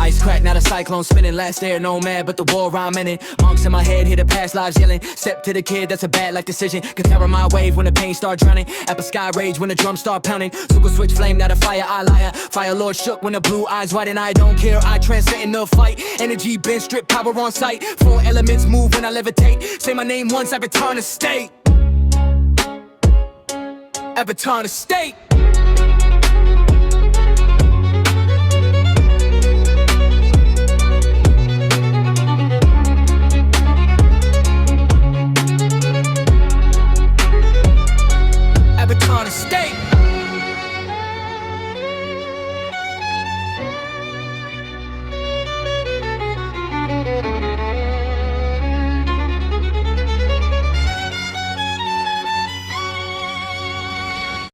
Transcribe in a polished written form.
Ice crack, not a cyclone spinning. Last air, no mad, but the war I'm in it. Monks in my head, hear the past lives yelling. Step to the kid, that's a bad like decision. Can carry my wave when the pain start drowning. Apple sky rage when the drums start pounding. Super switch flame, not a fire, I liar. Fire lord shook when the blue eyes white, and I don't care. I transcend the fight. Energy been stripped, power on sight. Four elements move when I levitate. Say my name once, I return to state. I return to state.